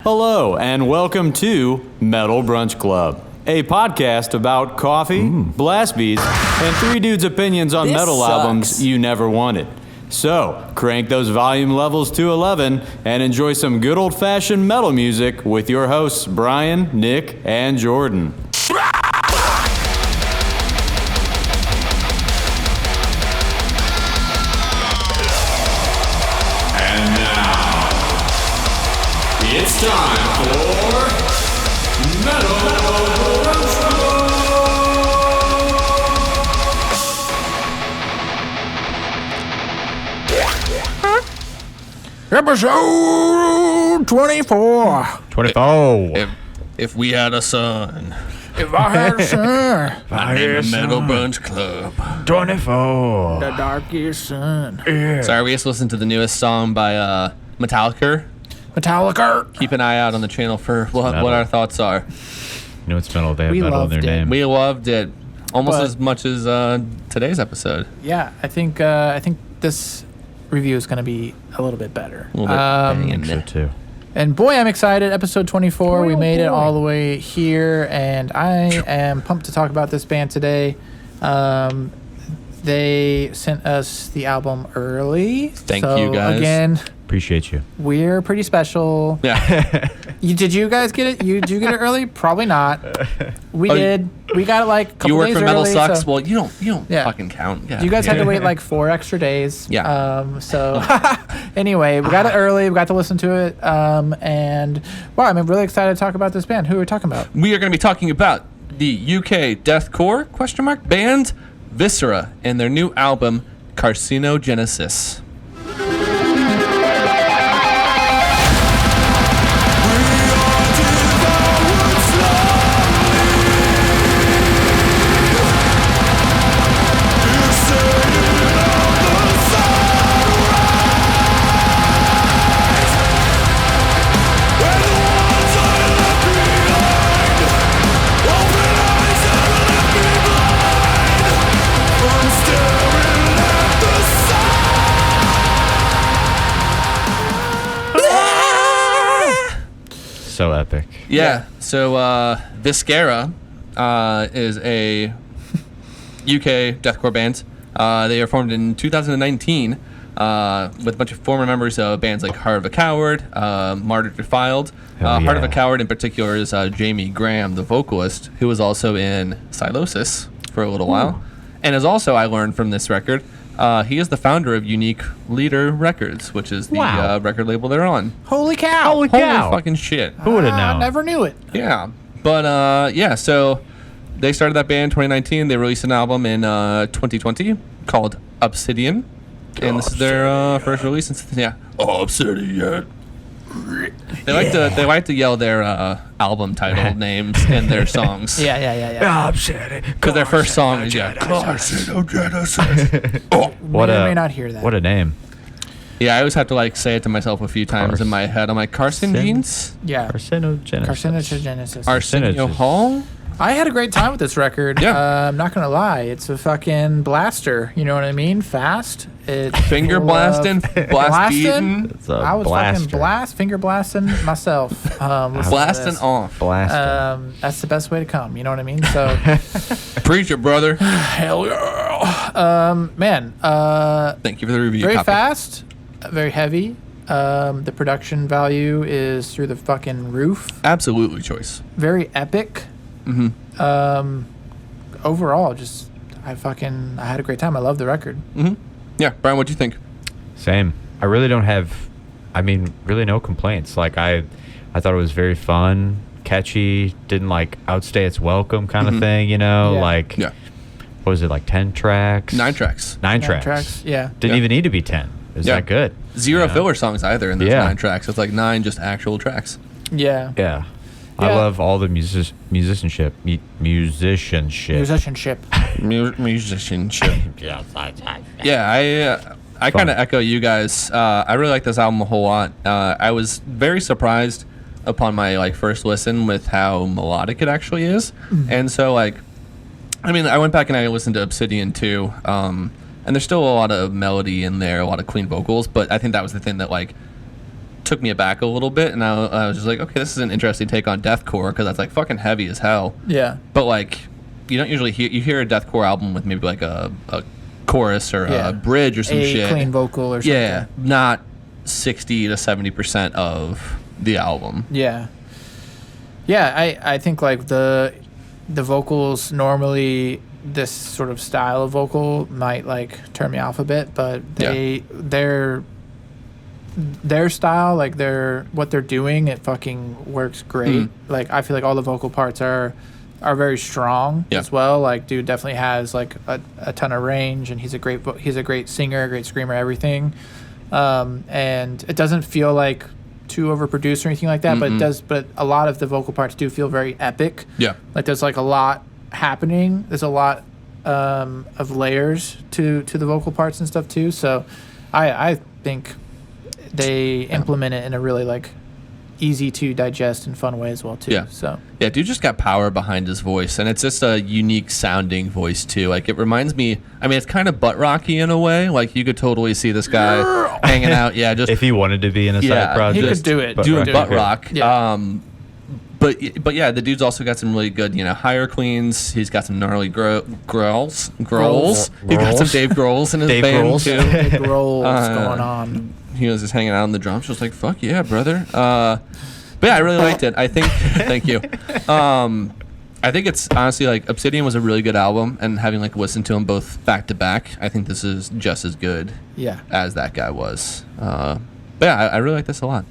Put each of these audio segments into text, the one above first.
Hello, and welcome to Metal Brunch Club, a podcast about coffee, blast beats, and three dudes' opinions on metal albums you never wanted. So, crank those volume levels to 11 and enjoy some good old-fashioned metal music with your hosts, Bryan, Nick, and Jordan. It's time for Metal Brunch Episode 24. 24. If we had a son, If I had a son, I'd name a Metal Brunch Club. 24. the darkest sun. Yeah. Sorry, we just listened to the newest song by Metallica. Metallica. Keep an eye out on the channel for what our thoughts are. You know it's metal, they have We metal in their loved it. name. We loved it almost But- as much as today's episode. Yeah, I think this review is going to be a little bit better. A little bit I think so too. And boy, I'm excited. Episode 24. We made it all the way here, and I am pumped to talk about this band today. They sent us the album early. Thank you, guys. Again, Appreciate you. we're pretty special. Yeah. Did you guys get it? Did you get it early? Probably not. We Oh, did. We got it like a couple You work days for Metal early, Sucks. so- Well, you don't Yeah. fucking count. Yeah. You guys had to wait like 4 extra days. Yeah. So anyway, we got it early. We got to listen to it. And wow, I'm really excited to talk about this band. Who are we talking about? We are going to be talking about the UK deathcore band Viscera and their new album Carcinogenesis. So epic. Yeah. So Viscera is a UK deathcore band. They are formed in 2019 with a bunch of former members of bands like Heart of a Coward, Martyr Defiled. Hell Heart of a yeah. Coward in particular is Jamie Graham, the vocalist, who was also in Silosis for a little while. And is also, I learned from this record, he is the founder of Unique Leader Records, which is the Wow. record label they're on. Holy cow! Holy Holy cow. fucking shit. Who would have I known? never knew it. Yeah, but yeah, so they started that band in 2019. They released an album in 2020 called Obsidian, and this is their first release since Obsidian. They like to yell their album title names in their songs. Yeah. Because their first song is Carcinogenesis. What may or a, may not hear that. What a name. Yeah, I always have to like say it to myself a few times in my head. I'm like Carcinogenesis. Yeah. Carcinogenesis. Carcinogenesis. Arsenio Hall. I had a great time with this record. Yeah. I'm not gonna lie, it's a fucking blaster. You know what I mean? Fast. It's Finger full blasting, of- blast beating, It's a I was blaster. fucking finger blasting myself. listening to blasting this. off. Blaster. That's the best way to come. You know what I mean? So, Preach it, brother. hell yeah. Man, Thank you for the review. very copy. fast, very heavy. The production value is through the fucking roof. Absolutely choice. Very epic. Overall, just I had a great time. I love the record. Yeah, Brian, what'd you think? Same. I really don't have, really no complaints. Like, I thought it was very fun, catchy, didn't, like, outstay its welcome kind of thing, you know? Yeah. Like, Yeah. what was it, like 10 tracks? 9 tracks. Nine Nine tracks. Yeah. Didn't Yeah. even need to be 10. It was Yeah. that good. Zero Yeah. filler songs either in those Yeah. 9 tracks. It's like 9 just actual tracks. Yeah. Yeah. I Yeah. love all the musicianship. Musicianship. Musicianship. Yeah, I kind of echo you guys. I really like this album a whole lot. I was very surprised upon my like first listen with how melodic it actually is. And so like, I mean, I went back and I listened to Obsidian too. And there's still a lot of melody in there, a lot of clean vocals, but I think that was the thing that like took me aback a little bit, and I was just like, okay, this is an interesting take on deathcore because that's like fucking heavy as hell. Yeah. But like, you don't usually hear a deathcore album with maybe like a chorus or a bridge or some shit. Clean vocal or something. Yeah, not 60 to 70% of the album. Yeah. Yeah, I think like the vocals normally, this sort of style of vocal might like turn me off a bit, but their style, like what they're doing, it fucking works great. Like I feel like all the vocal parts are very strong as well. Like dude definitely has like a ton of range, and he's a great singer, great screamer, everything. And it doesn't feel like too overproduced or anything like that, but a lot of the vocal parts do feel very epic. Yeah. Like there's like a lot happening. There's a lot of layers to the vocal parts and stuff too. So I think they implement it in a really like easy to digest and fun way as well too. Yeah, dude just got power behind his voice, and it's just a unique sounding voice too. Like it reminds me, I mean, it's kind of butt rocky in a way. Like you could totally see this guy hanging out. Yeah, just if he wanted to be in a side project, he could do it. Doing butt rock. Yeah. But yeah, the dude's also got some really good, higher cleans. He's got some gnarly growls. He got some Dave Grohls in his band too. Dave Grohls going on. He was just hanging out on the drums. She was like, "Fuck yeah, brother!" But yeah, I really liked it. I think, thank you. I think it's honestly like Obsidian was a really good album, and having like listened to them both back to back, I think this is just as good as that guy was. But yeah, I really like this a lot.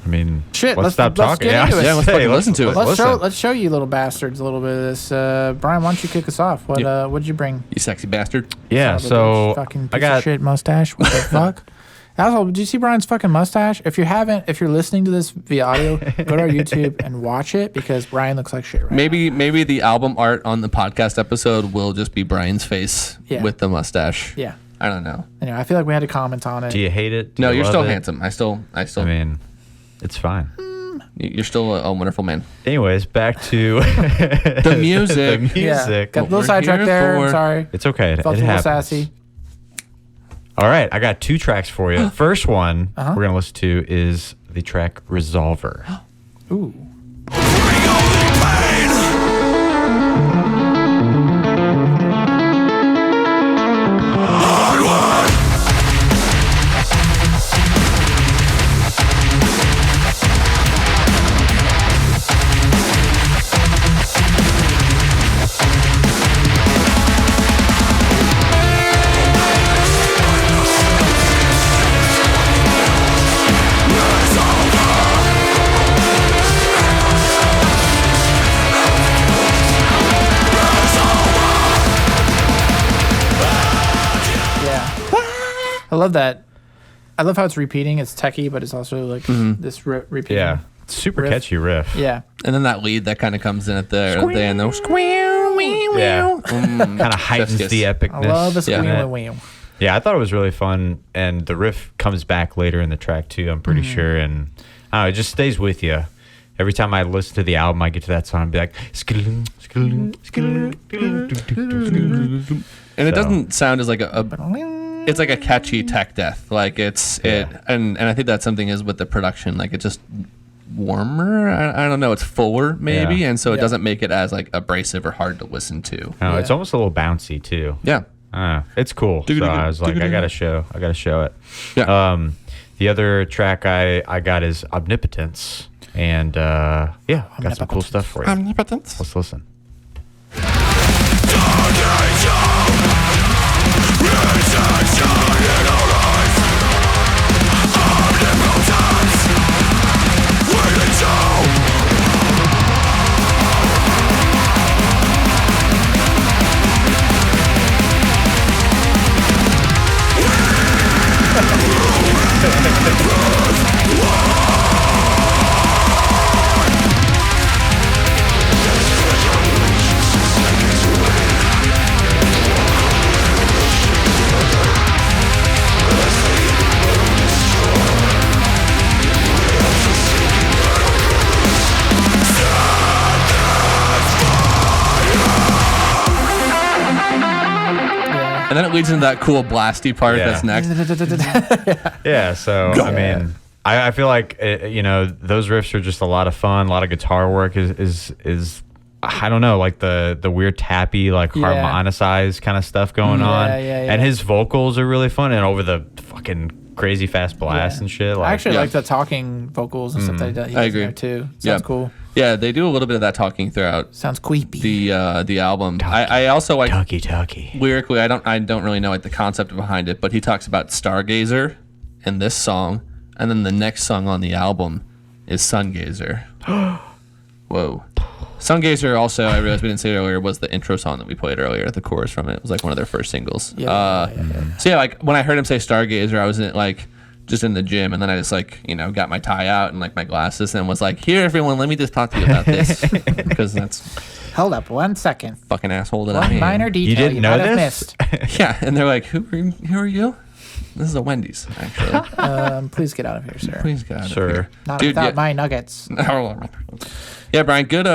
I mean, shit. Let's stop talking. Get into it. Yeah, let's listen to it. Let's show you little bastards a little bit of this. Bryan, why don't you kick us off? What'd you bring? You sexy bastard. Yeah. So fucking piece of shit mustache. What the fuck? Also, did you see Bryan's fucking mustache? If you're listening to this via audio, go to our YouTube and watch it because Bryan looks like shit right now. Maybe the album art on the podcast episode will just be Bryan's face with the mustache. Yeah. I don't know. Anyway, I feel like we had to comment on it. Do you hate it? No, you're still handsome. I still. I mean, it's fine. You're still a wonderful man. Anyways, back to the music. Yeah. Got a little sidetracked there. I'm sorry. It's okay. Felt it a little happens. sassy. All right, I got 2 tracks for you. First one we're going to listen to is the track Resolver. Ooh. I love that. I love how it's repeating. It's techie, but it's also like this repeating. Yeah, it's super catchy riff. Yeah, and then that lead that kind of comes in at the end. Yeah, kind of heightens the epicness. I love the squeal. Yeah, I thought it was really fun, and the riff comes back later in the track too. I'm pretty sure, and I don't know, it just stays with you. Every time I listen to the album, I get to that song and be like, and it doesn't sound as like it's like a catchy tech death. Like and I think that's something is with the production. Like it's just warmer. I don't know. It's fuller maybe, and so it doesn't make it as like abrasive or hard to listen to. Oh, it's almost a little bouncy too. Yeah, it's cool. So I was like, I gotta show it. Yeah. The other track I got is Omnipotence, and got some cool stuff for you. Omnipotence. Let's listen. And then it leads into that cool blasty part that's next. Yeah, so I mean, I feel like those riffs are just a lot of fun. A lot of guitar work is I don't know, like the weird tappy, like harmonicized kind of stuff going on. And his vocals are really fun and over the fucking crazy fast blast and shit. Like, I actually like the talking vocals and stuff that he does. I agree. There too. Sounds cool. Yeah, they do a little bit of that talking throughout. Sounds creepy. The album. I also like talkie. Lyrically, I don't really know like the concept behind it, but he talks about Stargazer in this song, and then the next song on the album is Sungazer. Whoa. Sungazer also, I realized we didn't say it earlier, was the intro song that we played earlier. The chorus from it was like one of their first singles. So yeah, like when I heard him say Stargazer, I was just in the gym, and then I just got my tie out and like my glasses and was like, "Here, everyone, let me just talk to you about this," because that's Hold up 1 second. fucking asshole that I One am. minor detail You didn't know might have this? missed. Yeah, and they're like, "Who are you?" This is a Wendy's, actually. Please get out of here, sir. Please, God. Sure. Not Dude, without yeah. my nuggets. Yeah, Brian, good.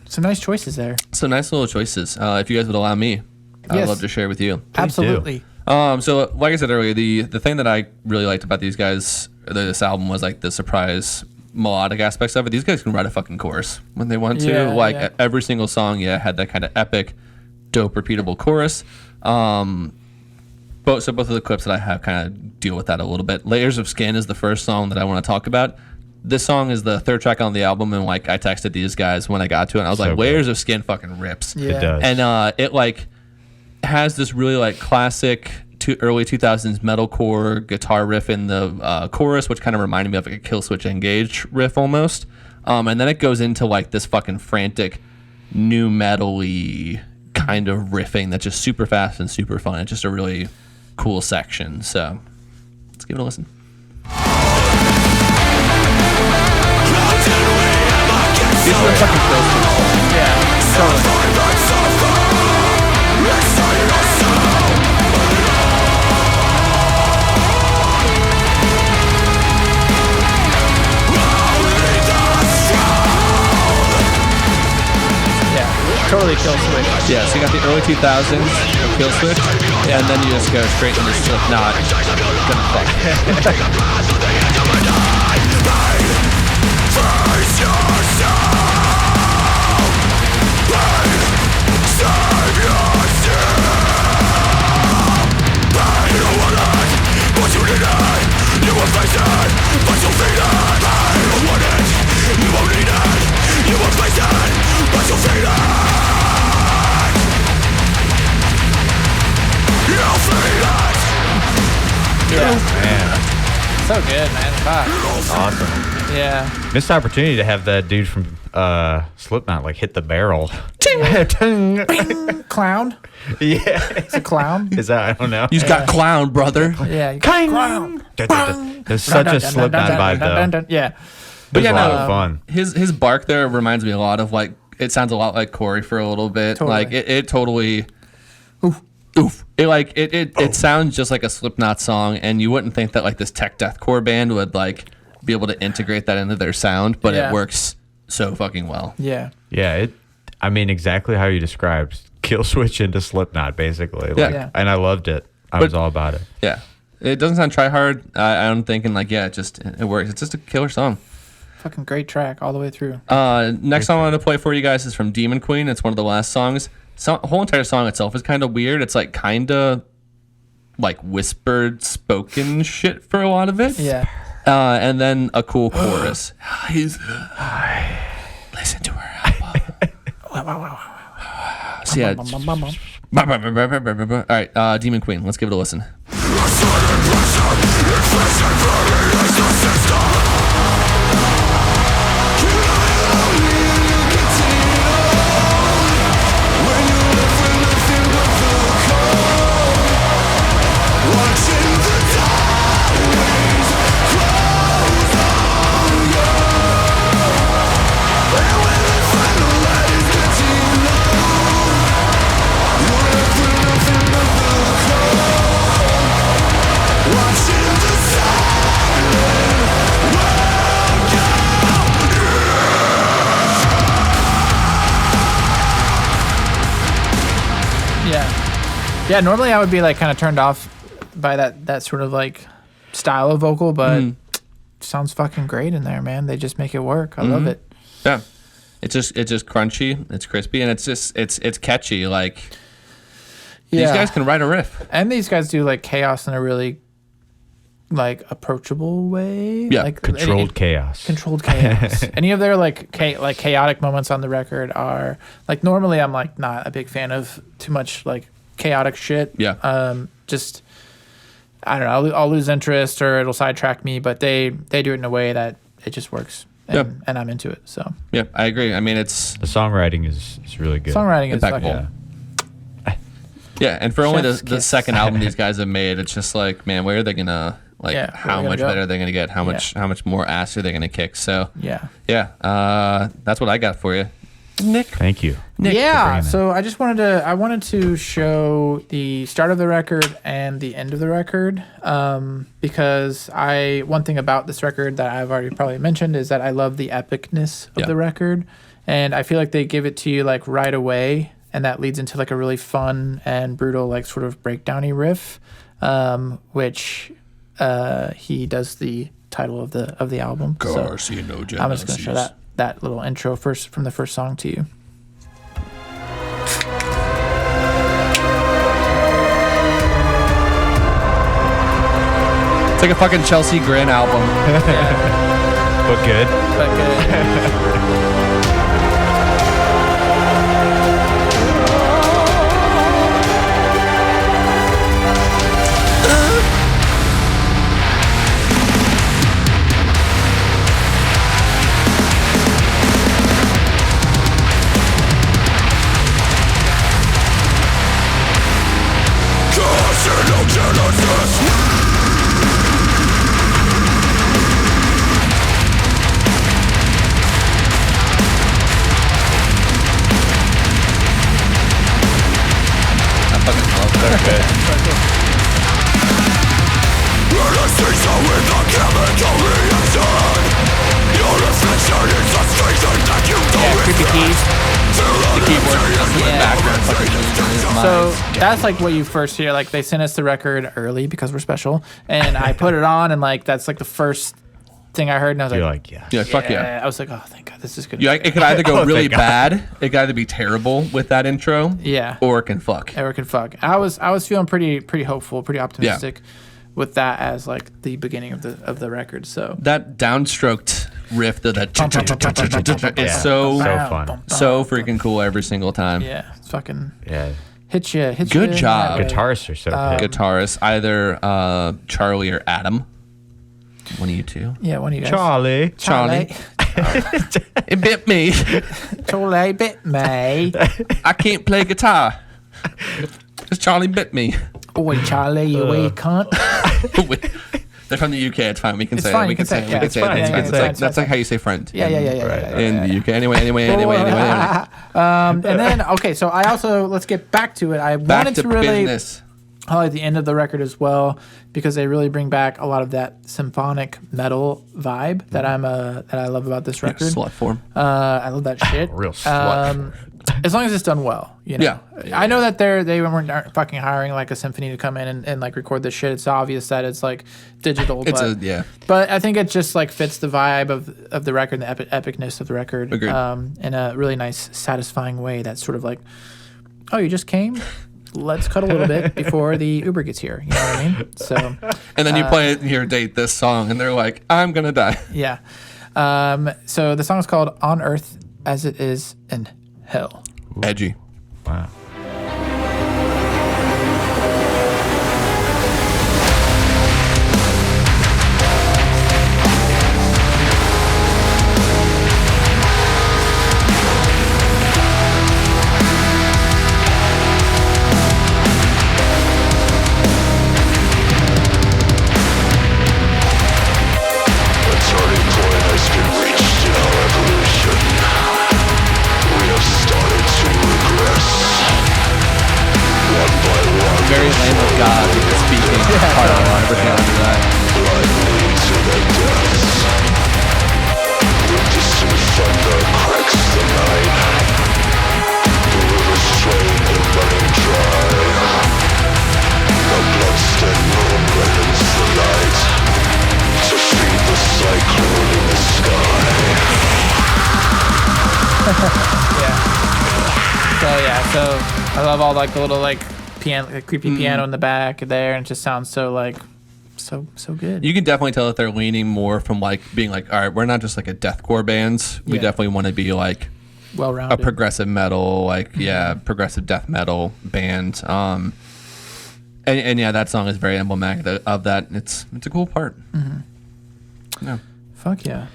Some nice choices there. Some nice little choices. If you guys would allow me, I'd Yes. love to share with you. Absolutely. So like I said earlier, the thing that I really liked about these guys, this album, was like the surprise melodic aspects of it. These guys can write a fucking chorus when they want to. Yeah. Every single song, had that kind of epic, dope, repeatable chorus. Both of the clips that I have kind of deal with that a little bit. Layers of Skin is the first song that I want to talk about. This song is the third track on the album, and like I texted these guys when I got to it, and I was So like, good. Layers of Skin fucking rips. Yeah. It does. And it like has this really like classic early 2000s metalcore guitar riff in the chorus, which kind of reminded me of like a Killswitch Engage riff almost. And then it goes into like this fucking frantic new metal-y kind of riffing that's just super fast and super fun. It's just a really cool section. So let's give it a listen. These are fucking Killswitch. Yeah. Totally. Yeah. Totally Killswitch. Yeah, so you got the early 2000s of Killswitch, and then you just go straight into Slipknot. Gonna fuck. So good, man. Fuck. Awesome. Yeah. Missed opportunity to have that dude from Slipknot like hit the barrel. Clown. Yeah. It's a clown. Is that, I don't know. You just got clown, brother. Yeah. Clown. There's such a Slipknot vibe though. Yeah. But yeah, It's a lot no, of fun. his bark there reminds me a lot of like, it sounds a lot like Corey for a little bit. Totally. Like it totally. Oof. It sounds just like a Slipknot song, and you wouldn't think that like this tech deathcore band would like be able to integrate that into their sound, but Yeah. it works so fucking well. Yeah. Yeah, I mean exactly how you described Killswitch into Slipknot basically. Like, Yeah. and I loved it. I was all about it. Yeah, it doesn't sound try hard. I'm thinking like it works. It's just a killer song. Fucking great track all the way through. Next song I'm gonna play for you guys is from Demon Queen. It's one of the last songs. The whole entire song itself is kind of weird. It's like kind of like whispered, spoken shit for a lot of it. Yeah. And then a cool chorus. Listen to her album. So yeah. All right, Demon Queen. Let's give it a listen. Yeah, normally I would be like kind of turned off by that sort of like style of vocal, but sounds fucking great in there, man. They just make it work. I love it. Yeah, it's just crunchy, it's crispy, and it's catchy. Like these guys can write a riff, and these guys do like chaos in a really like approachable way. Yeah, like controlled chaos. Controlled chaos. Any of their like chaotic moments on the record are like, normally I'm like not a big fan of too much like chaotic shit. Yeah. Just I don't know. I'll lose interest or it'll sidetrack me. But they do it in a way that it just works. And I'm into it. So yeah, I agree. I mean, it's the songwriting is really good. Songwriting is impeccable. fucking. Yeah, and for only Chef's the kiss. second album these guys have made, it's just like, man, where are they gonna like? Yeah, where how are they much gonna go? better are they gonna get? How much more ass are they gonna kick? So Yeah. that's what I got for you, Nick. Thank you. Yeah, so I wanted to show the start of the record and the end of the record, because one thing about this record that I've already probably mentioned is that I love the epicness of the record, and I feel like they give it to you like right away, and that leads into like a really fun and brutal like sort of breakdowny riff, which he does the title of the album. Carcinogenesis. So I'm just gonna show that little intro first from the first song to you. It's like a fucking Chelsea Grin album. But good. But good. So that's like what you first hear. Like they sent us the record early because we're special, and I put it on, and like that's like the first thing I heard, and I was You're like, Yeah, fuck yeah. I was like, oh, thank God, this is good. Yeah, it could either go Oh, really thank God. bad, it could either be terrible with that intro, Yeah. or it can fuck. Eric and fuck. I was feeling pretty hopeful, pretty optimistic with that as like the beginning of the record. So That downstroked riff, that Yeah. is so fun. so freaking cool every single time. yeah, it's fucking Yeah. hits you. Good job. Guitarists are so good. Guitarist, either Charlie or Adam. One of you two. Yeah, one of you guys. Charlie. It bit me. Charlie bit me. I can't play guitar. Because Charlie bit me. Oi, Charlie, you wee cunt. They're from the UK. It's fine. We can It's say fine, it. We you can can say it. say it. We can It's say it. fine, It's yeah, fine. it's It's fine, like it's that's fine. like how you say friend. Yeah. In the UK. Anyway. And then okay, so I also let's get back to it. I Back wanted to to really business. highlight the end of the record as well because they really bring back a lot of that symphonic metal vibe that I love about this record. Slut form. I love that shit. Real slut. As long as it's done well, you know. Yeah. I know that they aren't fucking hiring like a symphony to come in and like record this shit. It's obvious that it's like digital. But I think it just like fits the vibe of the record, the epicness of the record, Agreed. in a really nice, satisfying way. That's sort of like, oh, you just came. Let's cut a little bit before the Uber gets here. You know what I mean? So. And then you play your date this song, and they're like, "I'm gonna die." Yeah. So the song is called "On Earth as It Is in Hell." Edgy. Wow. Very Lamb of God speaking part on everything under that. The bloodstained moon reddens the light to feed the sight So I love all like the little like piano, like, creepy piano in the back there, and it just sounds so like so good. You can definitely tell that they're leaning more from like being like, all right, we're not just like a deathcore band. We definitely want to be like well-rounded, a progressive metal, like progressive death metal band. And yeah, that song is very emblematic of that. It's a cool part. Yeah. Fuck yeah.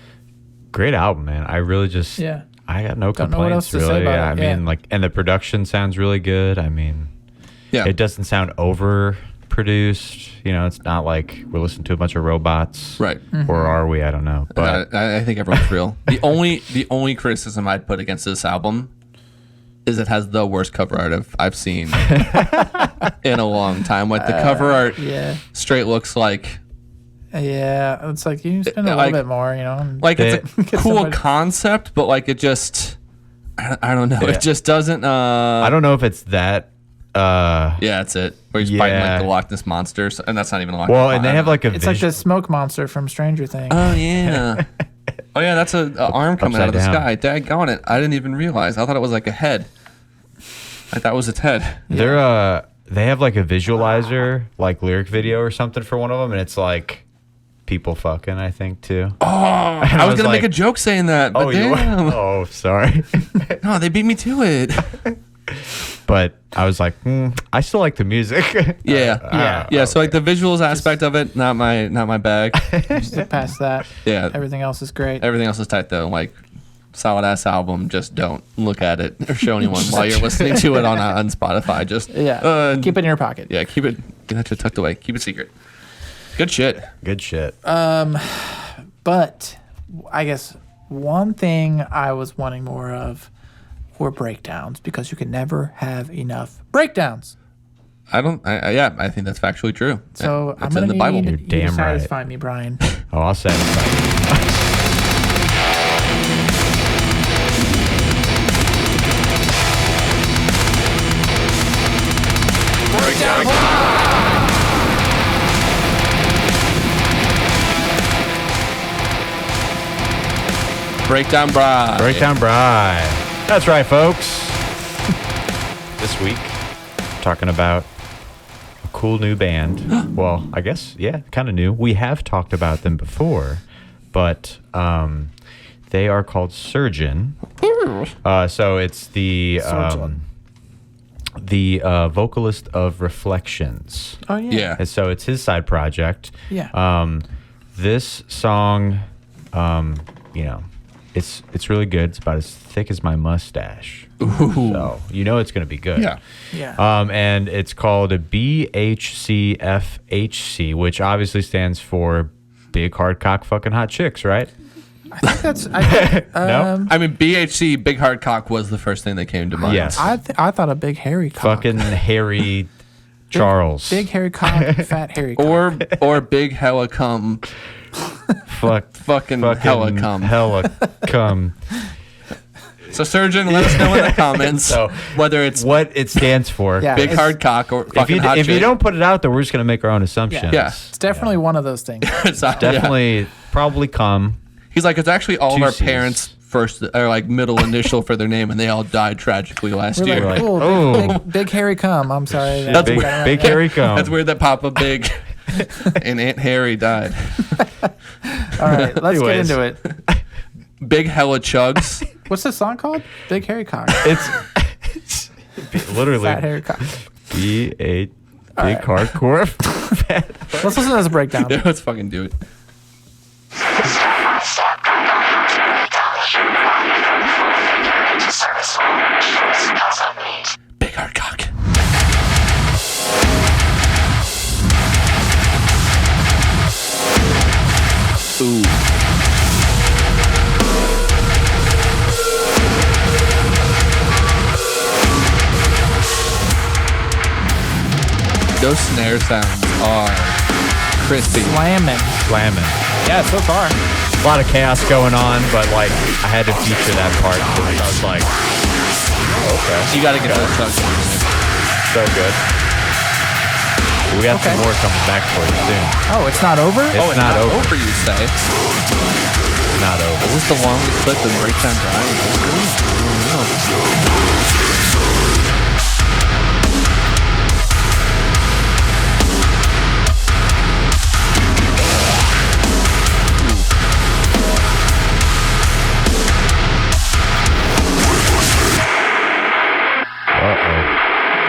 Great album, man. I really just I got no Don't know what else complaints to say really. about Yeah, it. I mean, like, and the production sounds really good. I mean, it doesn't sound over produced. You know, it's not like we're listening to a bunch of robots, Right? Or are we? I don't know. But I think everyone's real. The only criticism I'd put against this album is it has the worst cover art I've seen in a long time. Like the cover art, straight looks like. Yeah, it's like you spend a little bit more, you know. Like it's a cool concept, but like it just, I don't know. It just doesn't. I don't know if it's that. Yeah, that's it. Where he's fighting like the Loch Ness monsters, and that's not even a Loch Ness. Well, and they have like a. It's like the smoke monster from Stranger Things. Oh yeah. Oh yeah, that's a arm coming out of the sky. Daggone it! I didn't even realize. I thought it was like a head. Like that was its head. They have like a visualizer, like lyric video or something for one of them, and it's like. People fucking, I think, too. Oh, I was gonna make a joke saying that, but damn. Oh, sorry. No, they beat me to it. But I was like, I still like the music. Yeah. So like the visuals aspect of it, not my bag. Just past that. Yeah. Everything else is great. Everything else is tight though. Like solid ass album. Just don't look at it or show anyone while you're listening to it on Spotify. Just keep it in your pocket. Yeah, keep it tucked away. Keep it secret. Good shit. But I guess one thing I was wanting more of were breakdowns, because you can never have enough breakdowns. I think that's factually true. So It's I'm in gonna the Bible. need You're you damn to right. satisfy me, Brian. Oh, I'll satisfy you. Breakdown Bryan. Breakdown Bryan. That's right, folks. This week, talking about a cool new band. Well, I guess, kind of new. We have talked about them before, but they are called Sagen. So it's the vocalist of Reflections. Oh yeah. And so it's his side project. Yeah. This song, it's really good. It's about as thick as my mustache. Ooh. So you know it's going to be good. Yeah. Yeah. And it's called a BHCFHC, which obviously stands for Big Hard Cock Fucking Hot Chicks, right? I think that's. No? I mean, BHC, Big Hard Cock, was the first thing that came to mind. Yes. I thought a big hairy cock. Fucking hairy Charles. Big hairy cock, fat hairy cock. Or Big Hella Cum. Fucking hella cum. Hella cum. So, Surgeon, let us know in the comments whether it's what it stands for. Yeah. Big Hard Cock or fucking hot if you chick. don't put it out there, we're just going to make our own assumptions. Yeah. It's definitely one of those things. Definitely, probably cum. He's like, it's actually all of Two our C's. parents' first or like middle initial for their name, and they all died tragically last We're year. like, Like, oh, big hairy cum. I'm sorry. That's Big, weird. big hairy cum. That's weird that Papa Big and Aunt Harry died. All right, let's get Anyways. into it. Big Hella Chugs. What's the song called? Big hairy cock. It's literally Fat hairy cock. B8 big hardcore. Let's listen to this breakdown. Yeah, let's fucking do it. Big Hard Cock. Ooh. Those snare sounds are crispy. Slamming. Yeah, so far. A lot of chaos going on, but like I had to feature that part because I was like, okay. You gotta get those chugs. So good. We got some more coming back for you soon. Oh, it's not over? It's not over. You say? It's not over. Is this the longest clip in Breakdown Bryan?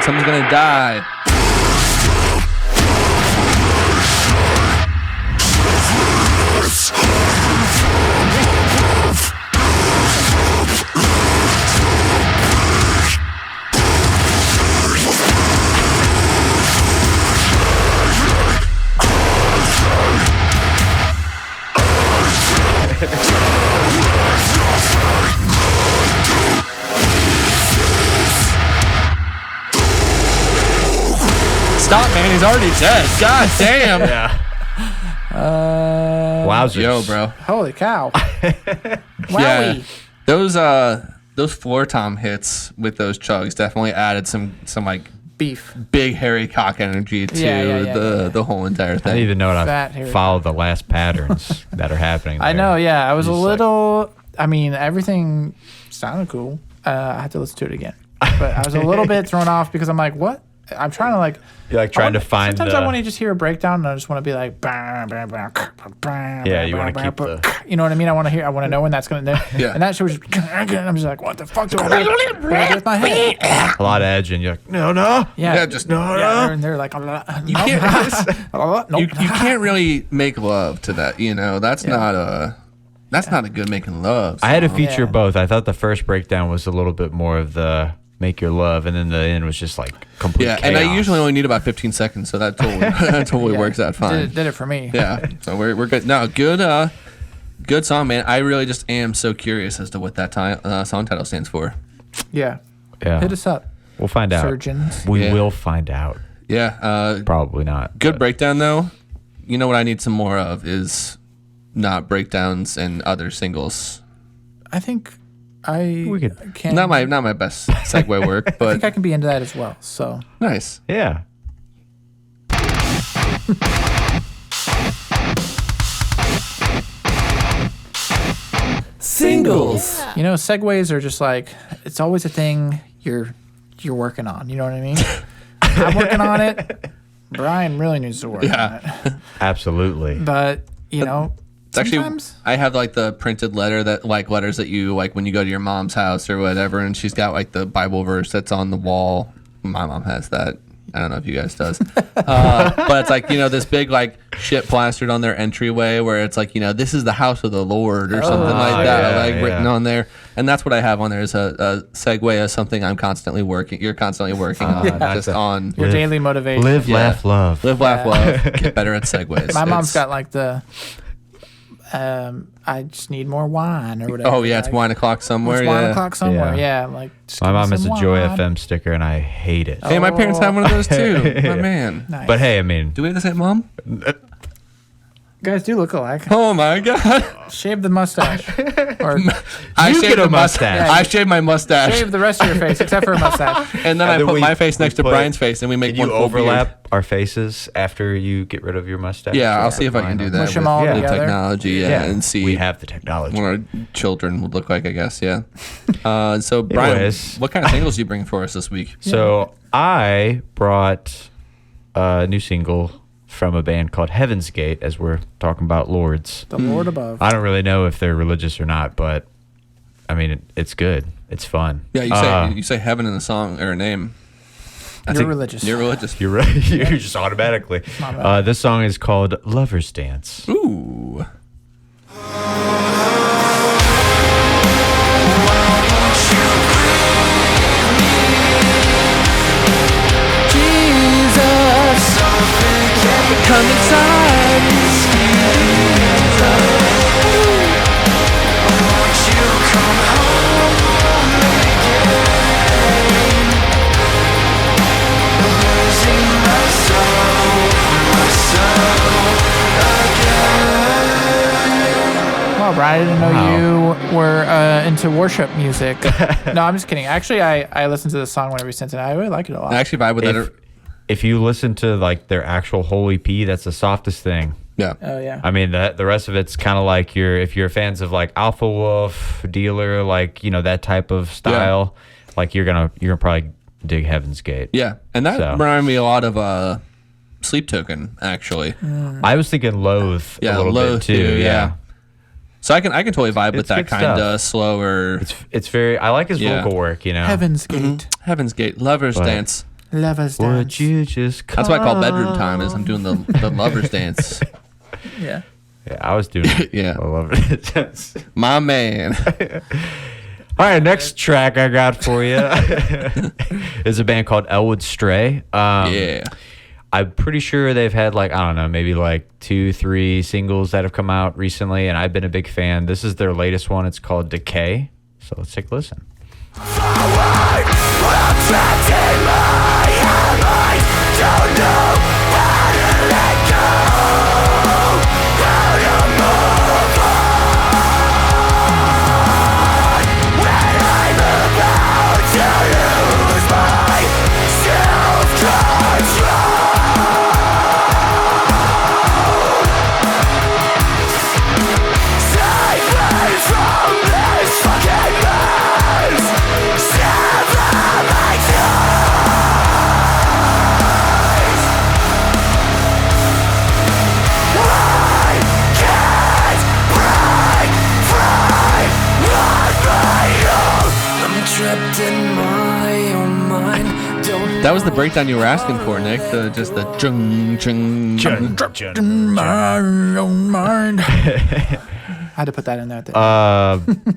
someone's gonna die. Stop, man. He's already dead. God damn. Yeah. Wowzers. Yo, bro. Holy cow. Yeah. Wowie. Those floor tom hits with those chugs definitely added some like Beef. big hairy cock energy to the whole entire I thing. don't even know what Fat, I hairy followed the last patterns that are happening there. I know, yeah. I was a Just little. I mean, everything sounded cool. I had to listen to it again, but I was a little bit thrown off because I'm like, what? I'm trying to like. You're like trying to find Sometimes the... I want to just hear a breakdown, and I just want to be like, Yeah, you want to keep the... You know what I mean? I want to know when that's gonna. Yeah. And that shit was just. I'm just like, what the fuck do I do? What do I do with my head? A lot of edge, and you're like, no. Yeah, just and they're like, you can't really make love to that. You know, that's not a good making love song. I had to feature Yeah. both. I thought the first breakdown was a little bit more of the make your love, and then the end was just like complete chaos. And I usually only need about 15 seconds, so that totally works out fine. did it for me. Yeah, so we're good. No, good song, man. I really just am so curious as to what that song title stands for. Yeah. Yeah. Hit us up, We'll find out. surgeons. We Yeah. will find out. Yeah, Probably not. good but- breakdown though. You know what I need some more of is not breakdowns and other singles. I think We could- can. Not my best segue work, I but think I can be into that as well. So nice. Yeah. Singles. you know, segues are just like it's always a thing you're working on. You know what I mean? I'm working on it. Brian really needs to work on it. Absolutely. But you know, It's actually, sometimes I have like the printed letter that like letters that you like when you go to your mom's house or whatever, and she's got like the Bible verse that's on the wall. My mom has that. I don't know if you guys does, but it's like, you know, this big like shit plastered on their entryway where it's like, you know, this is the house of the Lord or something like that, yeah, like written yeah. on there, and that's what I have on there is a segue of something I'm constantly working. You're constantly working on, that's just on your daily motivation. Live, Yeah. laugh, love. live, laugh, love, get better at segues. My mom's It's- got like the. I just need more wine or whatever. Oh yeah, it's like, 1 o'clock somewhere. It's yeah. 1 o'clock somewhere. Yeah. Yeah, like just My give me mom has a some Joy wine. FM sticker, and I hate it. Hey, my parents have one of those too. My man. Nice. But hey, I mean, Do we have the same mom? You guys do look alike. Oh my god. Shave the mustache, or I You shaved get a mustache. I shaved my mustache, shave the rest of your face except for a mustache. and then And I then put we- my face next to we put- Brian's face, and we make Can one you full beard. overlap our faces after you get rid of your mustache? Yeah, I'll see if I can do that Mush with them all the together. technology, yeah, and see We have the technology. what our children would look like, I guess. Yeah. So Brian, Anyways. what kind of singles do you bring for us this week? So I brought a new single from a band called HEAVENSGATE, as we're talking about lords. The Lord above. I don't really know if they're religious or not, but I mean, it's good. It's fun. Yeah, you say heaven in the song or a name. You're religious. You're religious. You're right. You're just automatically. This song is called Loversdance. Ooh. Come inside. Wow, Brian, I didn't know you were into worship music. No, I'm just kidding. Actually, I listened to this song whenever you sent it. I really like it a lot. I actually vibe with that. If you listen to like their actual whole EP, that's the softest thing. Yeah. Oh yeah. I mean, the rest of it's kind of like if you're fans of like Alpha Wolf, Dealer, like, you know, that type of style, like you're gonna probably dig Heaven's Gate. Yeah, and that So. reminded me a lot of Sleep Token, actually. I was thinking Loathe Yeah, a little Loathe bit too. Yeah. So I can totally vibe with It's that good kind of slower It's very. I like his Yeah. vocal work. You know. Heaven's Gate. Heaven's Gate, Lovers But- Dance. Loversdance. Would you just come? That's what I call bedroom time. Is I'm doing the lovers dance. Yeah. Yeah, I was doing it. Yeah. I love it. My man. All right, next track I got for you is a band called Eldwood Stray. Yeah. I'm pretty sure they've had like, I don't know, maybe like 2-3 singles that have come out recently, and I've been a big fan. This is their latest one. It's called Decay. So let's take a listen. That was the breakdown you were asking for, Nick. Just the chung chung. My own mind. I had to put that in there.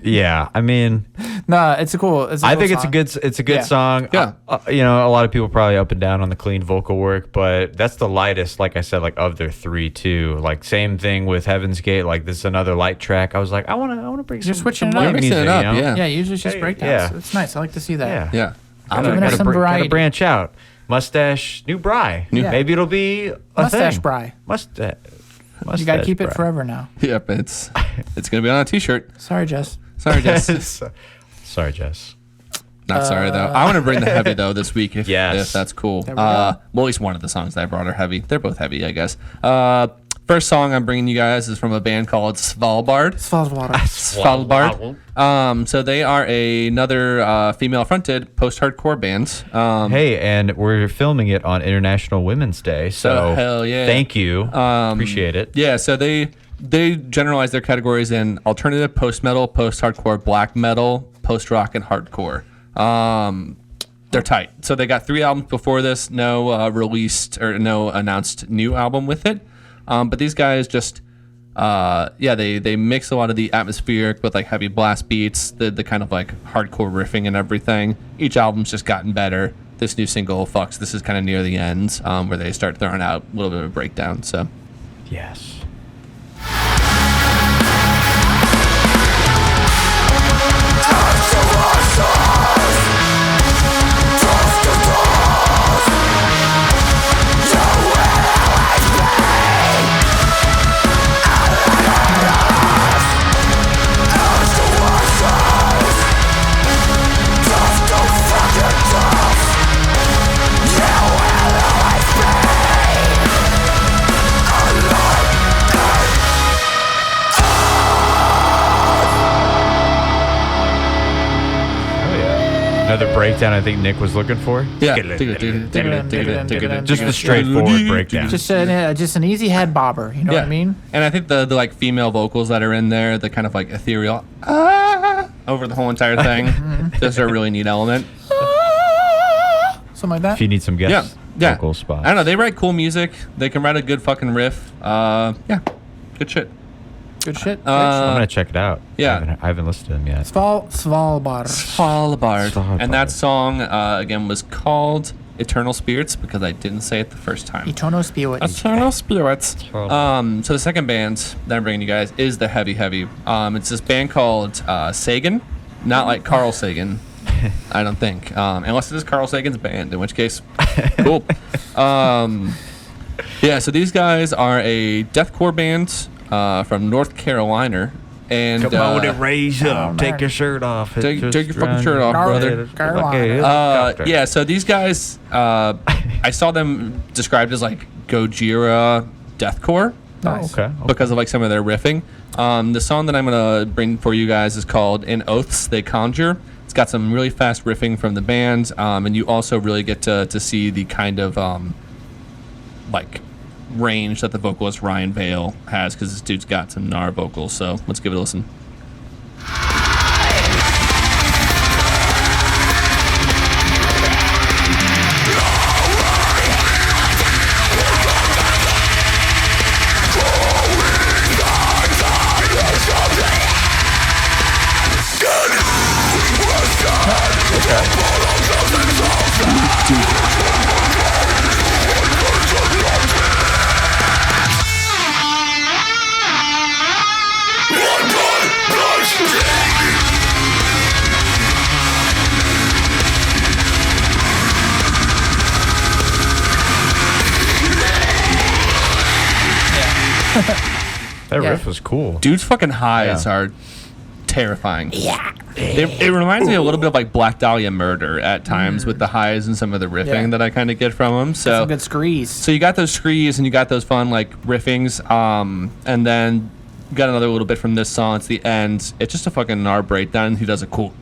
Yeah, I mean, no, it's a cool. I think it's a good song. Yeah. You know, a lot of people probably up and down on the clean vocal work, but that's the lightest. Like I said, like of their 3 too. Like same thing with Heaven's Gate. Like this is another light track. I was like, I want to bring. You're switching it light up. Mixing music, it up, you know? yeah. Usually it's just breakdowns. Yeah. It's nice. I like to see that. Yeah. Yeah. Giving us some variety. Gotta branch out. Mustache, new Bryan. Yeah. Maybe it'll be a Mustache thing. Bryan. Mustache. You got to keep it Bryan. forever now. Yep. It's gonna be on a T-shirt. Sorry, Jess. Sorry, Jess. Sorry, Jess. Not sorry though. I want to bring the heavy though this week if that's cool. There we go. Well, at least one of the songs that I brought are heavy. They're both heavy, I guess. First song I'm bringing you guys is from a band called Svalbard. Svalbard. So they are another female-fronted post-hardcore band. Hey, and we're filming it on International Women's Day, so hell yeah. Thank you. Appreciate it. Yeah, so they generalize their categories in alternative, post-metal, post-hardcore, black metal, post-rock, and hardcore. They're tight. So they got 3 albums before this, no released or no announced new album with it. But these guys just, they mix a lot of the atmospheric with like heavy blast beats, the kind of like hardcore riffing and everything. Each album's just gotten better. This new single, Fucks, this is kind of near the end where they start throwing out a little bit of a breakdown. So, Yes. Another breakdown I think Nick was looking for. yeah. Just the straightforward breakdown. Just an easy head bobber. You know what I mean? And I think the like female vocals that are in there, the kind of like ethereal over the whole entire thing, those are a really neat element. Something like that. If you need some guest vocal spots. I don't know. They write cool music. They can write a good fucking riff. Yeah, good shit. Good shit. I'm gonna check it out. Yeah. I haven't listened to them yet. Svalbard. And that song again was called Eternal Spirits because I didn't say it the first time. Eternal Spirits. Eternal Spirits. So the second band that I'm bringing you guys is the heavy. It's this band called Sagen, not like Carl Sagan, I don't think, unless it is Carl Sagan's band, in which case, cool. Yeah, so these guys are a deathcore band from North Carolina. And Come on with it, raise up. Take your shirt off. Take your fucking shirt off, brother. Yeah, so these guys, I saw them described as like Gojira deathcore. Nice. Okay. Because of like some of their riffing. The song that I'm gonna bring for you guys is called "In Oaths They Conjure." It's got some really fast riffing from the band, and you also really get to see the kind of like range that the vocalist Ryan Vale has, because this dude's got some gnar vocals. So let's give it a listen. That riff was cool. Dude's fucking highs are terrifying. Yeah. It reminds me a little bit of like Black Dahlia Murder at times with the highs and some of the riffing that I kind of get from him. So some good screes. So you got those screes and you got those fun like riffings. And then you got another little bit from this song. It's the end. It's just a fucking R breakdown. He does a cool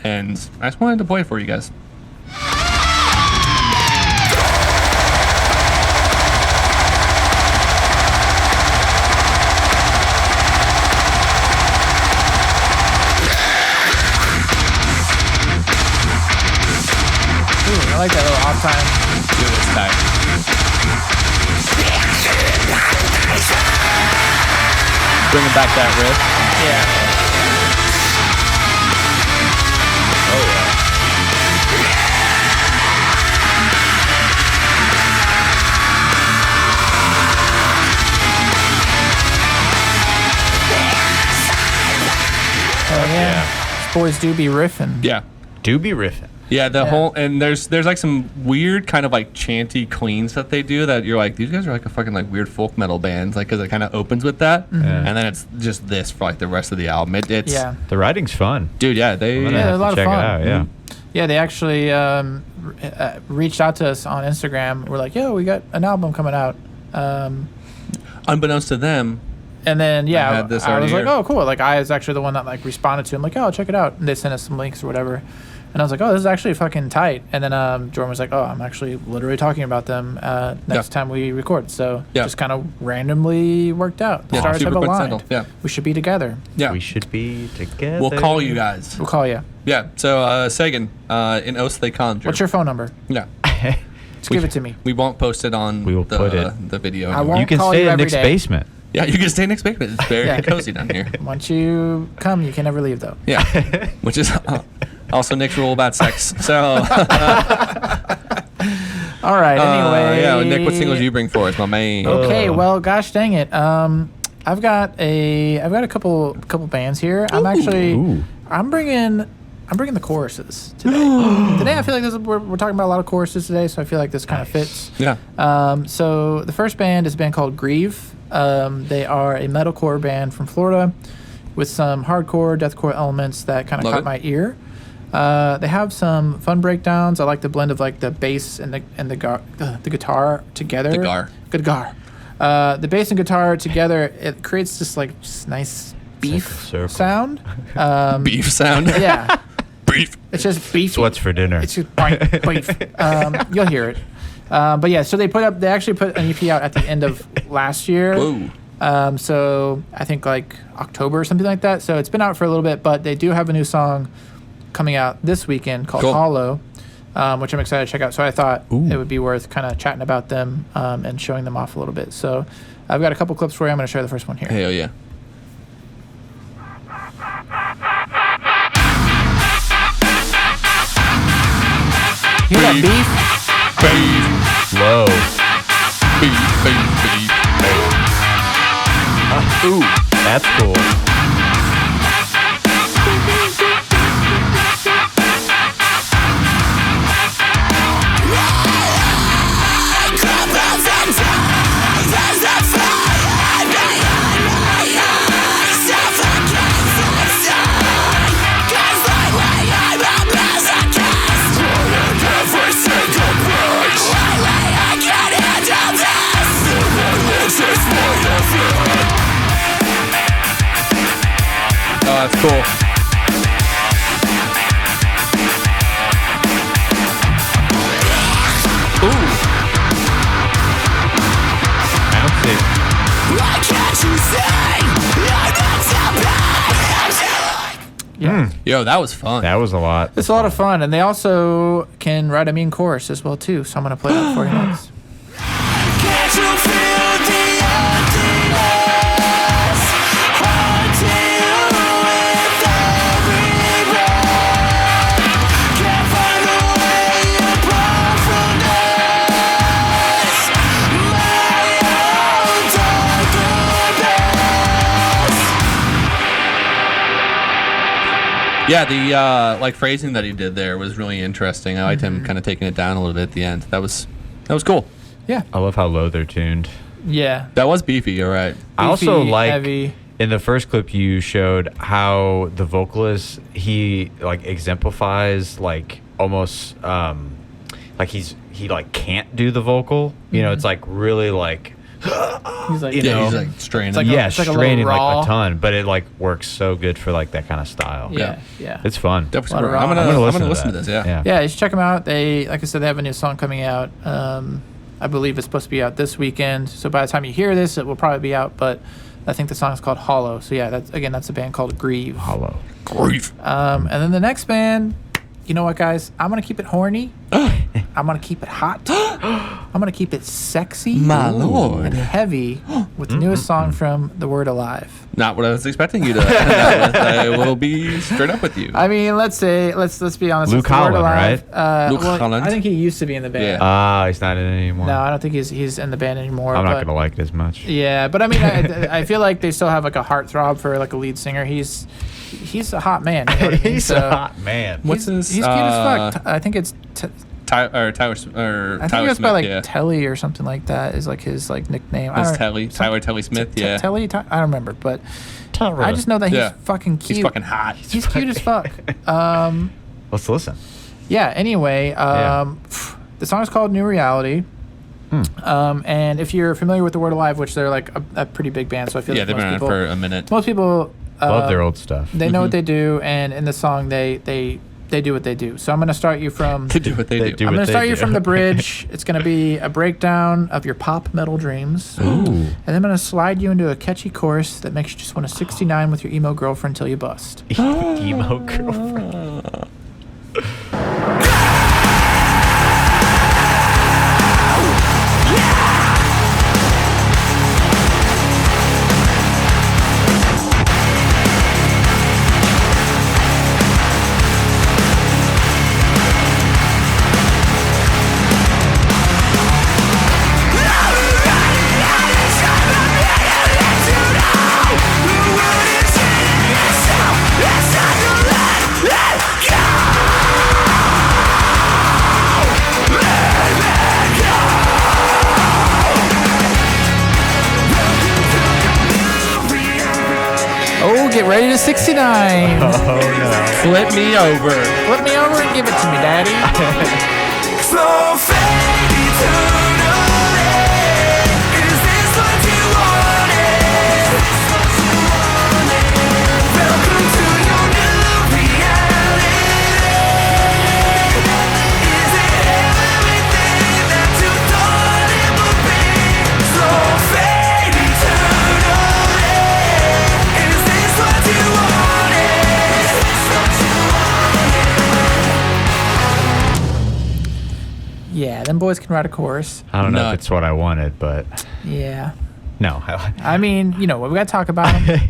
and I just wanted to play it for you guys. I like that little off time. Dude, it's tight. Bringing back that riff. Yeah. Oh, yeah. Oh, yeah. These boys do be riffing. Yeah. Do be riffing. Yeah, the whole and there's like some weird kind of like chanty cleans that they do that you're like, these guys are like a fucking like weird folk metal band, like because it kind of opens with that, and then it's just this for like the rest of the album. It's the writing's fun, dude. Yeah, they're a lot of check fun. it out. Yeah, yeah. They actually reached out to us on Instagram. We're like, yo, we got an album coming out. Unbeknownst to them. And then I was here. like, oh, cool. Like I was actually the one that like responded to him, like, oh, check it out. And they sent us some links or whatever. And I was like, oh, this is actually fucking tight. And then Jordan was like, oh, I'm actually literally talking about them next time we record. So just kind of randomly worked out. The stars have aligned. Yeah. We should be together. Yeah. We should be together. We'll call you guys. We'll call you. Yeah. So, Sagen, in Oath they conjure. What's your phone number? Yeah. Just give it to me. We won't post it on the video. I won't you can call stay you in every Nick's day. basement. Yeah, you can stay next week, but it's very cozy down here. Once you come, you can never leave, though. Yeah. Which is also Nick's rule about sex. So. All right. Anyway. Yeah, Nick, what singles do you bring for us, my man? Okay. Well, gosh dang it. I've got a couple bands here. I'm bringing the choruses today. Today, I feel like we're talking about a lot of choruses today, so I feel like this kind of fits. Yeah. So the first band is a band called Grieve. They are a metalcore band from Florida with some hardcore, deathcore elements that kind of caught my ear. They have some fun breakdowns. I like the blend of like the bass and the guitar together. The bass and guitar together, it creates this like just nice beef sound. Beef sound. Yeah. Beef. It's just beef. So what's for dinner? It's just beef. You'll hear it. But yeah, so they actually put an EP out at the end of last year. Whoa. So I think like October or something like that. So it's been out for a little bit, but they do have a new song coming out this weekend called Hollow, which I'm excited to check out. So I thought it would be worth kind of chatting about them and showing them off a little bit. So I've got a couple clips for you. I'm going to share the first one here. Hell yeah. Hear that beef? Beef. Low. Beef. Ooh. That's cool. Oh, that's cool. Ooh. I don't think. Yeah. Yo, that was fun. That was a lot. It's a lot of fun, and they also can write a mean chorus as well too. So I'm gonna play that for you next. Can't you feel the emptiness haunting you with every breath? Can't find a way above Yeah, the like phrasing that he did there was really interesting. I liked him kind of taking it down a little bit at the end. That was cool. Yeah. I love how low they're tuned. Yeah. That was beefy. You're right. I also like heavy. in the first clip you showed how the vocalist, he like exemplifies like almost like he like can't do the vocal. You know, it's like really like He's like, you know, he's like straining. like yeah, it's like a straining little like raw. a ton, but it like works so good for like that kind of style. Yeah. It's fun. Definitely lot of super. raw. I'm gonna listen to that. this. Yeah. Yeah, you should check them out. They, like I said, they have a new song coming out. I believe it's supposed to be out this weekend. So by the time you hear this, it will probably be out. But I think the song is called Hollow. So yeah, that's a band called Grieve. Hollow. Grieve. And then the next band, you know what, guys? I'm gonna keep it horny. I'm gonna keep it hot. I'm gonna keep it sexy. My lord. And heavy with the newest song from The Word Alive. Not what I was expecting you to. I will be straight up with you. I mean, let's be honest. Luke it's The Word Holland, Alive. Luke Holland? I think he used to be in the band. Yeah. He's not in it anymore. No, I don't think he's in the band anymore. I'm not but- gonna like it as much. Yeah, but I mean, I feel like they still have like a heartthrob for like a lead singer. He's a hot man. You know what I mean? He's So, a hot man. What's he's his? cute as fuck. I think it's. Tyler I think it Tyler goes Smith. by like Yeah. Telly or something like that. Is like his like nickname. That's Tyler Telly Smith. Yeah. Telly. I don't remember, but I just know that he's Yeah. fucking cute. He's fucking hot. He's cute as fuck. Let's listen. Yeah. Anyway, the song is called New Reality. And if you're familiar with The Word Alive, which they're like a pretty big band, so I feel Yeah, like they've been around for a minute. most people Love their old stuff. they know what they do, and in the song they do what they do. So I'm gonna start you from. To do what they do. I'm what gonna they start you do. from the bridge. It's gonna be a breakdown of your pop metal dreams, and then I'm gonna slide you into a catchy chorus that makes you just want to 69 with your emo girlfriend till you bust. Emo girlfriend. Oh, get ready to 69. Flip me over. Flip me over and give it to me, daddy. So fade eternally. Is this what you wanted? Welcome to your new reality. Is it everything that you thought it would be? So fade eternally. Is this what you wanted? Yeah, them boys can write a chorus. I don't know Nut. if it's what I wanted, but Yeah. no. I mean, you know, we got to talk about them.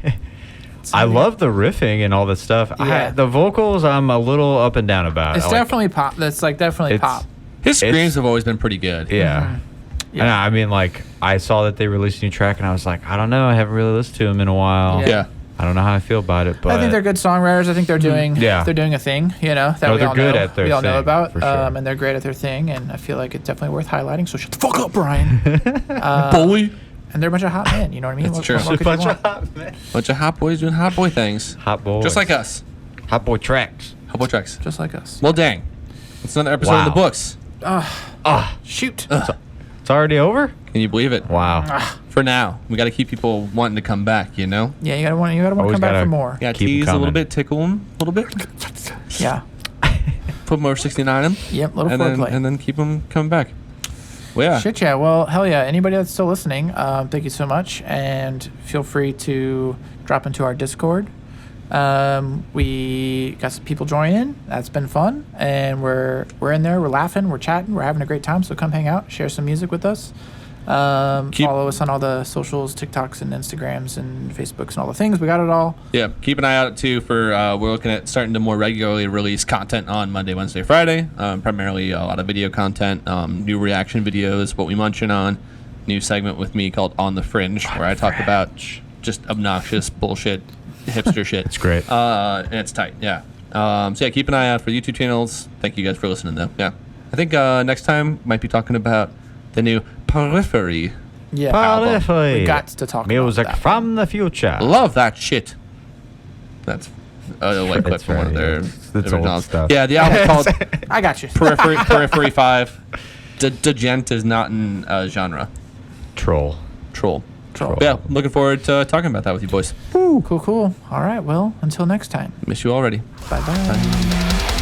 I love the riffing and all that stuff. Yeah. The vocals, I'm a little up and down about. It's I like- definitely pop. That's like definitely It's- pop. His It's- screams have always been pretty good. Yeah. Yeah. And I mean, like, I saw that they released a new track, and I was like, I don't know. I haven't really listened to them in a while. Yeah. Yeah. I don't know how I feel about it, but I think they're good songwriters. I think they're doing Yeah. they're doing a thing, you know, that No, we they're all good know. at their we all know thing, about. for sure. And they're great at their thing, and I feel like it's definitely worth highlighting. So shut the fuck up, Bryan. Bully. And they're a bunch of hot men, you know what I mean? That's What- true. what could you want? Bunch of hot boys doing hot boy things. Hot boys. Just like us. Hot boy tracks. Hot boy tracks. Just like us. Well, dang. It's another episode of the Wow. books. Shoot. It's already over? Can you believe it? Wow. For now, we got to keep people wanting to come back. You know. Yeah, you gotta want to Always come back gotta- for more. Yeah, Keep 'em tease a little coming. bit, tickle them a little bit, Yeah. put more 69 in, Yep. Little and foreplay. then keep them coming back. Well, yeah. Shit, yeah. Well, hell yeah. Anybody that's still listening, thank you so much, and feel free to drop into our Discord. We got some people join in. That's been fun, and we're in there. We're laughing. We're chatting. We're having a great time. So come hang out, share some music with us. Follow us on all the socials, TikToks and Instagrams and Facebooks and all the things. We got it all. Yeah, keep an eye out too for we're looking at starting to more regularly release content on Monday, Wednesday, Friday. Primarily a lot of video content, new reaction videos, what we munching on, new segment with me called On the Fringe, where I talk about just obnoxious bullshit, hipster shit. It's great. And it's tight, yeah. So yeah, keep an eye out for YouTube channels. Thank you guys for listening, though. Yeah, I think next time might be talking about the new Periphery. Yeah, Periphery. we got to talk Music about that. from the future. Love that shit. That's a white clip from one of their originals. Stuff. Yeah, the album's called I got you. Periphery 5. Degent is not in genre. Troll. Yeah, looking forward to talking about that with you boys. Cool. All right, well, until next time. Miss you already. Bye-bye.